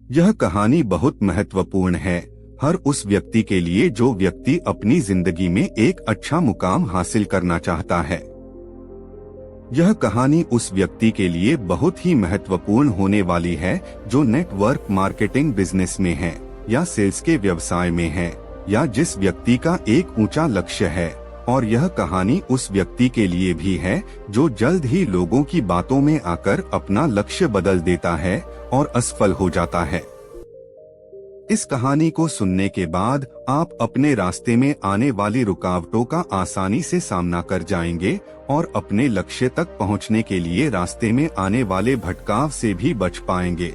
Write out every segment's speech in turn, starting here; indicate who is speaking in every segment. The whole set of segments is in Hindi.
Speaker 1: यह कहानी बहुत महत्वपूर्ण है हर उस व्यक्ति के लिए जो व्यक्ति अपनी जिंदगी में एक अच्छा मुकाम हासिल करना चाहता है। यह कहानी उस व्यक्ति के लिए बहुत ही महत्वपूर्ण होने वाली है जो नेटवर्क मार्केटिंग बिजनेस में है या सेल्स के व्यवसाय में है या जिस व्यक्ति का एक ऊंचा लक्ष्य है। और यह कहानी उस व्यक्ति के लिए भी है जो जल्द ही लोगों की बातों में आकर अपना लक्ष्य बदल देता है और असफल हो जाता है। इस कहानी को सुनने के बाद आप अपने रास्ते में आने वाली रुकावटों का आसानी से सामना कर जाएंगे और अपने लक्ष्य तक पहुंचने के लिए रास्ते में आने वाले भटकाव से भी बच पाएंगे।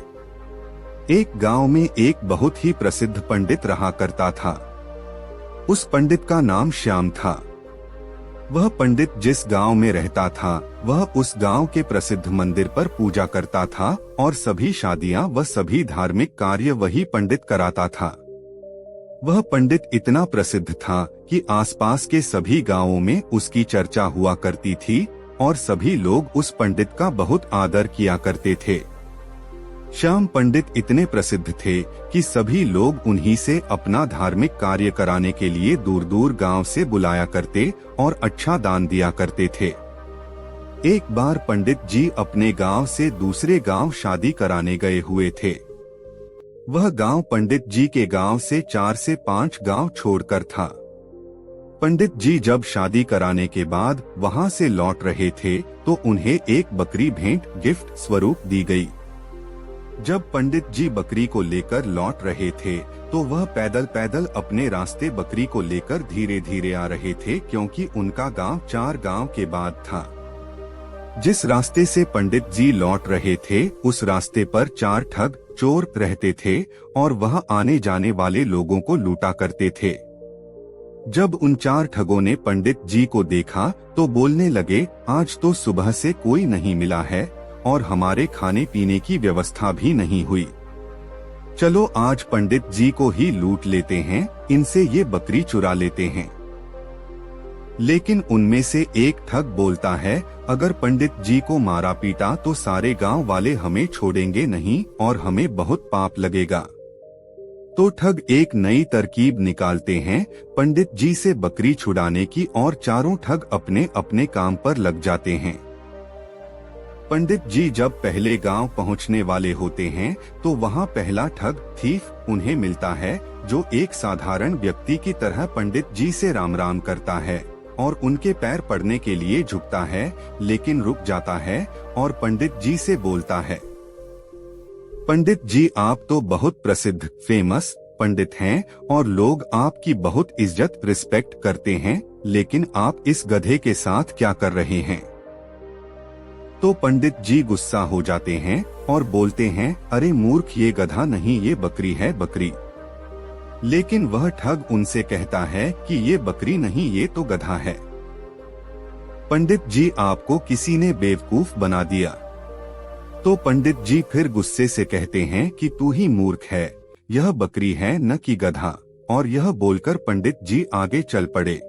Speaker 1: एक गांव में एक बहुत ही प्रसिद्ध पंडित रहा करता था। उस पंडित का नाम श्याम था। वह पंडित जिस गांव में रहता था वह उस गांव के प्रसिद्ध मंदिर पर पूजा करता था और सभी शादियां व सभी धार्मिक कार्य वही पंडित कराता था। वह पंडित इतना प्रसिद्ध था कि आसपास के सभी गांवों में उसकी चर्चा हुआ करती थी और सभी लोग उस पंडित का बहुत आदर किया करते थे। श्याम पंडित इतने प्रसिद्ध थे कि सभी लोग उन्हीं से अपना धार्मिक कार्य कराने के लिए दूर दूर गांव से बुलाया करते और अच्छा दान दिया करते थे। एक बार पंडित जी अपने गांव से दूसरे गांव शादी कराने गए हुए थे। वह गांव पंडित जी के गांव से 4 से 5 गांव छोड़कर था। पंडित जी जब शादी कराने के बाद वहां से लौट रहे थे तो उन्हें एक बकरी भेंट गिफ्ट स्वरूप दी गई। जब पंडित जी बकरी को लेकर लौट रहे थे तो वह पैदल पैदल अपने रास्ते बकरी को लेकर धीरे धीरे आ रहे थे क्योंकि उनका गांव 4 गांव के बाद था। जिस रास्ते से पंडित जी लौट रहे थे उस रास्ते पर 4 ठग चोर रहते थे और वह आने जाने वाले लोगों को लूटा करते थे। जब उन 4 ठगों ने पंडित जी को देखा तो बोलने लगे, आज तो सुबह से कोई नहीं मिला है और हमारे खाने पीने की व्यवस्था भी नहीं हुई। चलो आज पंडित जी को ही लूट लेते हैं, इनसे ये बकरी चुरा लेते हैं। लेकिन उनमें से एक ठग बोलता है, अगर पंडित जी को मारा पीटा तो सारे गांव वाले हमें छोड़ेंगे नहीं और हमें बहुत पाप लगेगा। तो ठग एक नई तरकीब निकालते हैं पंडित जी से बकरी छुड़ाने की और चारों ठग अपने अपने काम पर लग जाते हैं। पंडित जी जब पहले गांव पहुंचने वाले होते हैं तो वहां पहला ठग थीफ उन्हें मिलता है जो एक साधारण व्यक्ति की तरह पंडित जी से राम राम करता है और उनके पैर पड़ने के लिए झुकता है, लेकिन रुक जाता है और पंडित जी से बोलता है, पंडित जी आप तो बहुत प्रसिद्ध फेमस पंडित हैं और लोग आपकी बहुत इज्जत रिस्पेक्ट करते हैं, लेकिन आप इस गधे के साथ क्या कर रहे हैं। तो पंडित जी गुस्सा हो जाते हैं और बोलते हैं, अरे मूर्ख, ये गधा नहीं, ये बकरी है, बकरी। लेकिन वह ठग उनसे कहता है कि ये बकरी नहीं, ये तो गधा है। पंडित जी आपको किसी ने बेवकूफ बना दिया। तो पंडित जी फिर गुस्से से कहते हैं कि तू ही मूर्ख है, यह बकरी है न कि गधा। और यह बोलकर पंडित जी आगे चल पड़े।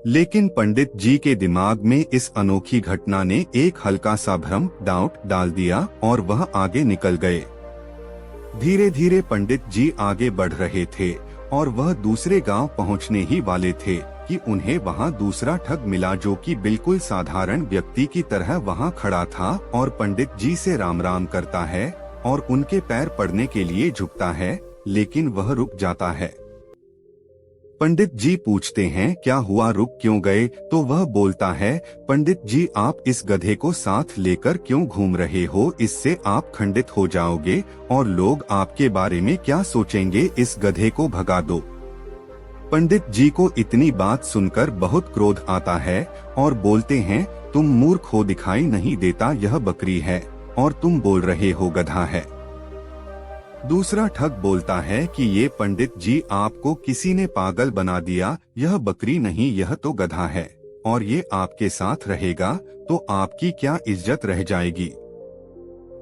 Speaker 1: लेकिन पंडित जी के दिमाग में इस अनोखी घटना ने एक हल्का सा भ्रम डाउट डाल दिया और वह आगे निकल गए। धीरे धीरे पंडित जी आगे बढ़ रहे थे और वह दूसरे गांव पहुंचने ही वाले थे कि उन्हें वहां दूसरा ठग मिला जो कि बिल्कुल साधारण व्यक्ति की तरह वहां खड़ा था और पंडित जी से राम राम करता है और उनके पैर पड़ने के लिए झुकता है, लेकिन वह रुक जाता है। पंडित जी पूछते हैं, क्या हुआ, रुक क्यों गए। तो वह बोलता है, पंडित जी आप इस गधे को साथ लेकर क्यों घूम रहे हो, इससे आप खंडित हो जाओगे और लोग आपके बारे में क्या सोचेंगे, इस गधे को भगा दो। पंडित जी को इतनी बात सुनकर बहुत क्रोध आता है और बोलते हैं, तुम मूर्ख हो, दिखाई नहीं देता यह बकरी है और तुम बोल रहे हो गधा है। दूसरा ठग बोलता है कि ये पंडित जी आपको किसी ने पागल बना दिया, यह बकरी नहीं, यह तो गधा है और ये आपके साथ रहेगा तो आपकी क्या इज्जत रह जाएगी।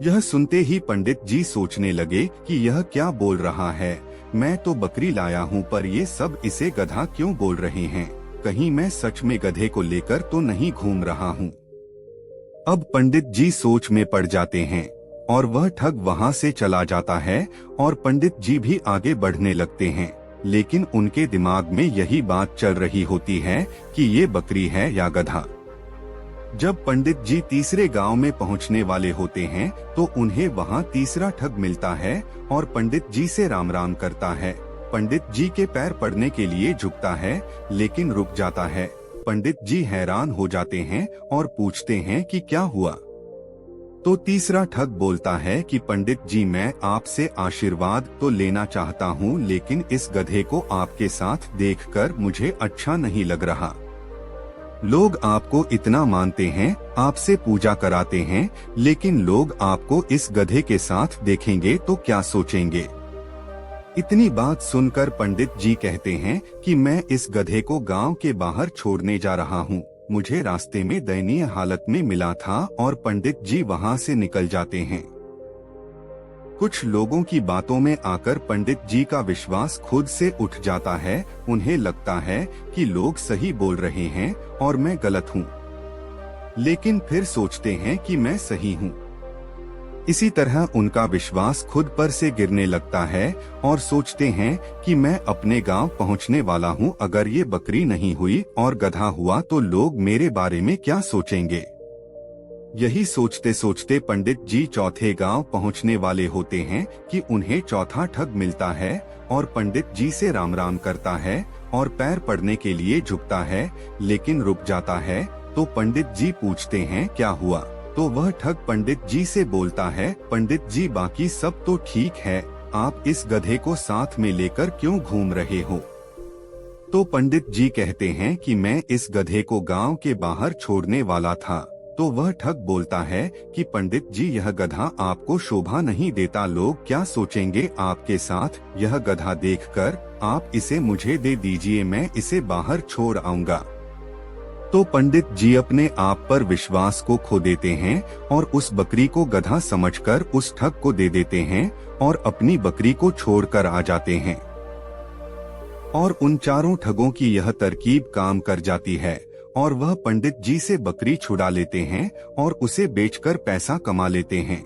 Speaker 1: यह सुनते ही पंडित जी सोचने लगे कि यह क्या बोल रहा है, मैं तो बकरी लाया हूँ पर ये सब इसे गधा क्यों बोल रहे हैं, कहीं मैं सच में गधे को लेकर तो नहीं घूम रहा हूँ। अब पंडित जी सोच में पड़ जाते हैं और वह ठग वहां से चला जाता है और पंडित जी भी आगे बढ़ने लगते हैं, लेकिन उनके दिमाग में यही बात चल रही होती है कि ये बकरी है या गधा। जब पंडित जी तीसरे गांव में पहुंचने वाले होते हैं तो उन्हें वहां तीसरा ठग मिलता है और पंडित जी से राम राम करता है। पंडित जी के पैर पड़ने के लिए झुकता है, लेकिन रुक जाता है। पंडित जी हैरान हो जाते हैं और पूछते हैं कि क्या हुआ। तो तीसरा ठग बोलता है कि पंडित जी, मैं आपसे आशीर्वाद तो लेना चाहता हूँ, लेकिन इस गधे को आपके साथ देखकर मुझे अच्छा नहीं लग रहा। लोग आपको इतना मानते हैं, आपसे पूजा कराते हैं, लेकिन लोग आपको इस गधे के साथ देखेंगे तो क्या सोचेंगे। इतनी बात सुनकर पंडित जी कहते हैं कि मैं इस गधे को गांव के बाहर छोड़ने जा रहा हूँ। मुझे रास्ते में दयनीय हालत में मिला था और पंडित जी वहां से निकल जाते हैं। कुछ लोगों की बातों में आकर पंडित जी का विश्वास खुद से उठ जाता है। उन्हें लगता है कि लोग सही बोल रहे हैं और मैं गलत हूँ, लेकिन फिर सोचते हैं कि मैं सही हूँ। इसी तरह उनका विश्वास खुद पर से गिरने लगता है और सोचते हैं कि मैं अपने गांव पहुंचने वाला हूं। अगर ये बकरी नहीं हुई और गधा हुआ तो लोग मेरे बारे में क्या सोचेंगे। यही सोचते सोचते पंडित जी चौथे गांव पहुंचने वाले होते हैं कि उन्हें चौथा ठग मिलता है और पंडित जी से राम राम करता है और पैर पड़ने के लिए झुकता है, लेकिन रुक जाता है। तो पंडित जी पूछते हैं क्या हुआ। तो वह ठग पंडित जी से बोलता है, पंडित जी, बाकी सब तो ठीक है, आप इस गधे को साथ में लेकर क्यों घूम रहे हो। तो पंडित जी कहते हैं कि मैं इस गधे को गांव के बाहर छोड़ने वाला था। तो वह ठग बोलता है कि पंडित जी, यह गधा आपको शोभा नहीं देता, लोग क्या सोचेंगे आपके साथ। यह गधा देखकर आप इसे मुझे दे दीजिए, मैं इसे बाहर छोड़ आऊंगा। तो पंडित जी अपने आप पर विश्वास को खो देते हैं और उस बकरी को गधा समझकर उस ठग को दे देते हैं और अपनी बकरी को छोड़कर आ जाते हैं। और उन चारों ठगों की यह तरकीब काम कर जाती है और वह पंडित जी से बकरी छुड़ा लेते हैं और उसे बेचकर पैसा कमा लेते हैं।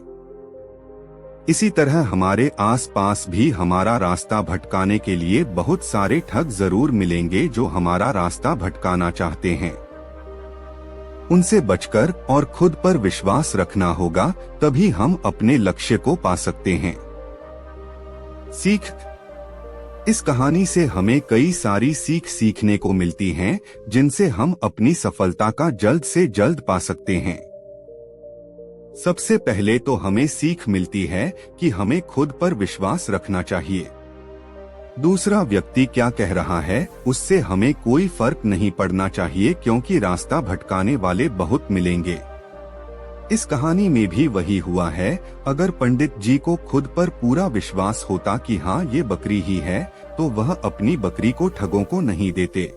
Speaker 1: इसी तरह हमारे आसपास भी हमारा रास्ता भटकाने के लिए बहुत सारे ठग जरूर मिलेंगे जो हमारा रास्ता भटकाना चाहते हैं। उनसे बचकर और खुद पर विश्वास रखना होगा, तभी हम अपने लक्ष्य को पा सकते हैं। सीख। इस कहानी से हमें कई सारी सीखने को मिलती हैं, जिनसे हम अपनी सफलता का जल्द से जल्द पा सकते हैं। सबसे पहले तो हमें सीख मिलती है कि हमें खुद पर विश्वास रखना चाहिए। दूसरा व्यक्ति क्या कह रहा है उससे हमें कोई फर्क नहीं पड़ना चाहिए, क्योंकि रास्ता भटकाने वाले बहुत मिलेंगे। इस कहानी में भी वही हुआ है। अगर पंडित जी को खुद पर पूरा विश्वास होता कि हाँ ये बकरी ही है, तो वह अपनी बकरी को ठगों को नहीं देते।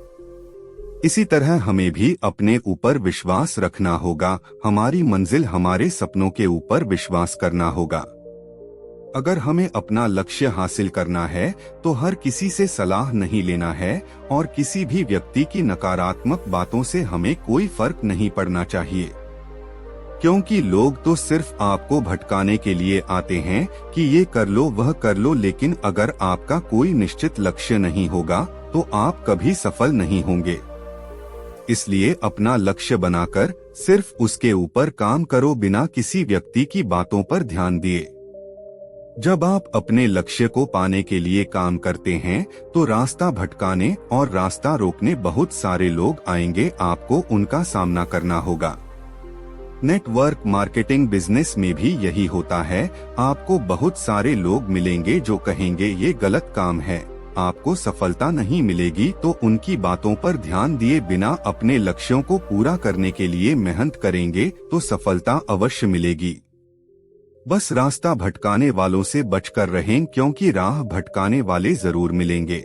Speaker 1: इसी तरह हमें भी अपने ऊपर विश्वास रखना होगा, हमारी मंजिल हमारे सपनों के ऊपर विश्वास करना होगा। अगर हमें अपना लक्ष्य हासिल करना है तो हर किसी से सलाह नहीं लेना है और किसी भी व्यक्ति की नकारात्मक बातों से हमें कोई फर्क नहीं पड़ना चाहिए, क्योंकि लोग तो सिर्फ आपको भटकाने के लिए आते हैं कि ये कर लो वह कर लो, लेकिन अगर आपका कोई निश्चित लक्ष्य नहीं होगा तो आप कभी सफल नहीं होंगे। इसलिए अपना लक्ष्य बनाकर सिर्फ उसके ऊपर काम करो, बिना किसी व्यक्ति की बातों पर ध्यान दिए। जब आप अपने लक्ष्य को पाने के लिए काम करते हैं तो रास्ता भटकाने और रास्ता रोकने बहुत सारे लोग आएंगे, आपको उनका सामना करना होगा। नेटवर्क मार्केटिंग बिजनेस में भी यही होता है। आपको बहुत सारे लोग मिलेंगे जो कहेंगे ये गलत काम है, आपको सफलता नहीं मिलेगी, तो उनकी बातों पर ध्यान दिए बिना अपने लक्ष्यों को पूरा करने के लिए मेहनत करेंगे तो सफलता अवश्य मिलेगी। बस रास्ता भटकाने वालों से बचकर रहें, क्योंकि राह भटकाने वाले जरूर मिलेंगे।